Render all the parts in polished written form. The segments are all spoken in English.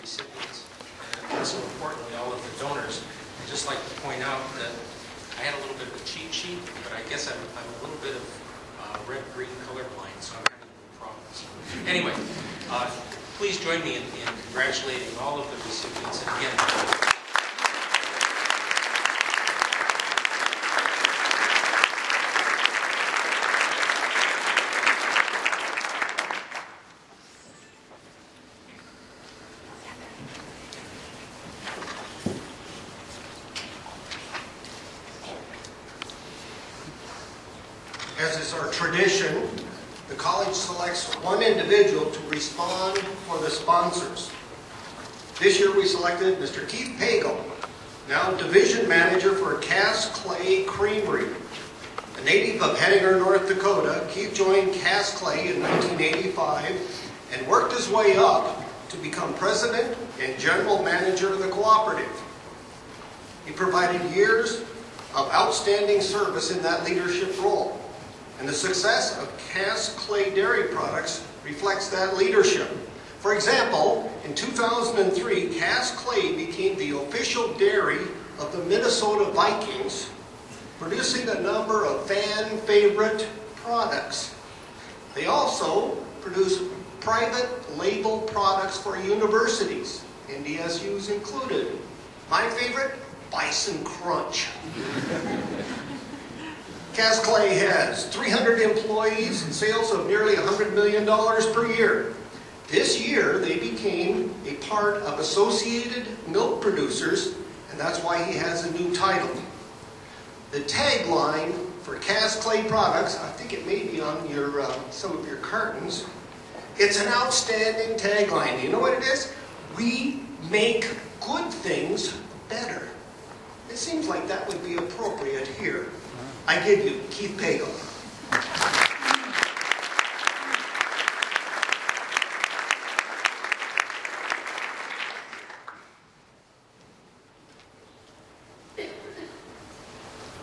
recipients, and also importantly, all of the donors. I'd just like to point out that I had a little bit of a cheat sheet, but I guess I'm a little bit of red-green colorblind, so I'm having problems. Anyway, please join me in congratulating all of the recipients, and again, as is our tradition, the college selects one individual to respond for the sponsors. This year we selected Mr. Keith Pagel, now Division Manager for Cass Clay Creamery. A native of Henninger, North Dakota, Keith joined Cass Clay in 1985 and worked his way up to become President and General Manager of the cooperative. He provided years of outstanding service in that leadership role. And the success of Cass Clay Dairy Products reflects that leadership. For example, in 2003, Cass Clay became the official dairy of the Minnesota Vikings, producing a number of fan-favorite products. They also produce private label products for universities, NDSUs included. My favorite, Bison Crunch. Cass Clay has 300 employees and sales of nearly $100 million per year. This year, they became a part of Associated Milk Producers, and that's why he has a new title. The tagline for Cass Clay Products, I think it may be on your some of your cartons. It's an outstanding tagline. You know what it is? We make good things better. It seems like that would be appropriate here. I give you Keith Pagel.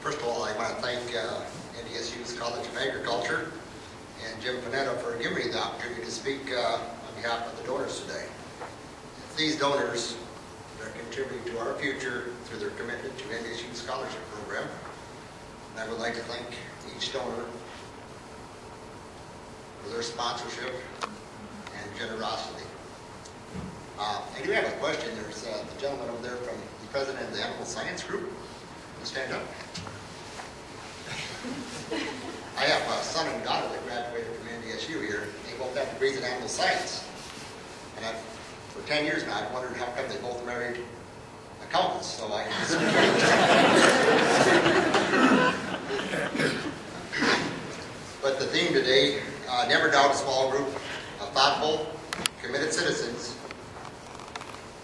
First of all, I want to thank NDSU's College of Agriculture and Jim Panetta for giving me the opportunity to speak on behalf of the donors today. It's these donors that are contributing to our future through their commitment to NDSU's scholarship program. And I would like to thank each donor for their sponsorship and generosity. I do have a question. There's the gentleman over there from the president of the Animal Science Group. Can you stand up? I have a son and daughter that graduated from NDSU here. They both have degrees in animal science. And for 10 years now, I've wondered how come they both married accountants. So I But the theme today, never doubt a small group of thoughtful, committed citizens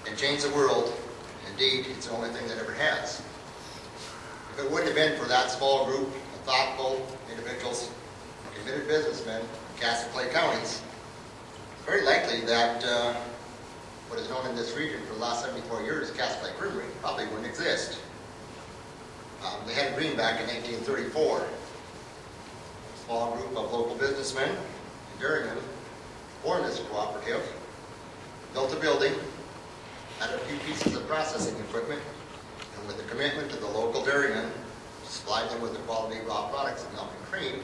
can change the world. Indeed, it's the only thing that ever has. If it wouldn't have been for that small group of thoughtful individuals, committed businessmen in Cass and Clay counties, it's very likely that what is known in this region for the last 74 years, Cass Clay Creamery, probably wouldn't exist. They had a greenback in 1934. A small group of local businessmen and dairymen formed this cooperative, built a building, had a few pieces of processing equipment, and with a commitment to the local dairymen to supply them with the quality raw products of milk and cream,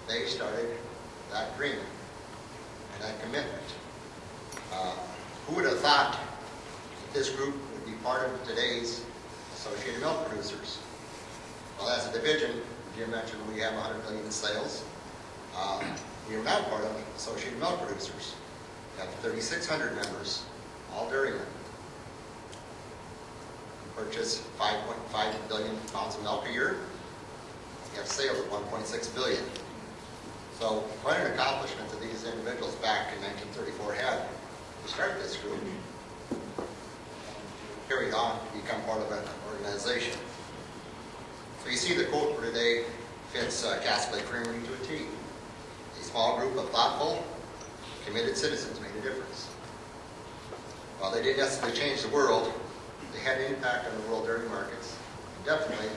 they started that dream and that commitment. Who would have thought that this group would be part of today's Associated Milk Producers? Well, as a division, Jim mentioned we have 100 million in sales. We are now part of Associated Milk Producers. We have 3,600 members, all dairymen. We purchase 5.5 billion pounds of milk a year. We have sales of 1.6 billion. So quite an accomplishment that these individuals back in 1934 had to start this group. Carried on to become part of an organization. So you see the quote for today fits Cass Clay Creamery to a T. A small group of thoughtful, committed citizens made a difference. While they didn't necessarily change the world, they had an impact on the world dairy markets, and definitely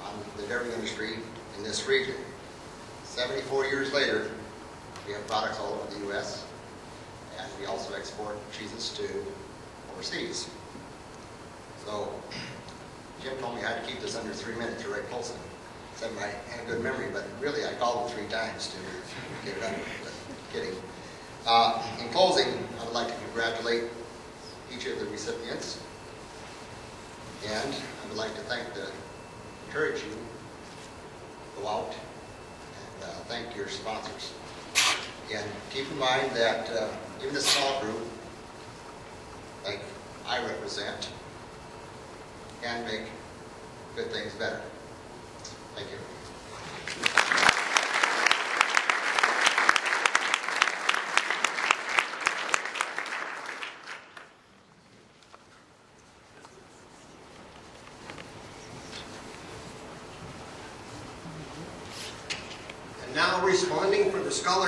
on the dairy industry in this region. 74 years later, we have products all over the U.S., export cheeses to overseas. So Jim told me I had to keep this under 3 minutes. You're right, Colson. Said I had a good memory, but really I called him 3 times to get it under. But kidding. In closing, I would like to congratulate each of the recipients, and I would like to encourage you to go out and thank your sponsors. And keep in mind that even this small group, like I represent, can make good things better. Thank you. And now responding for the scholarship.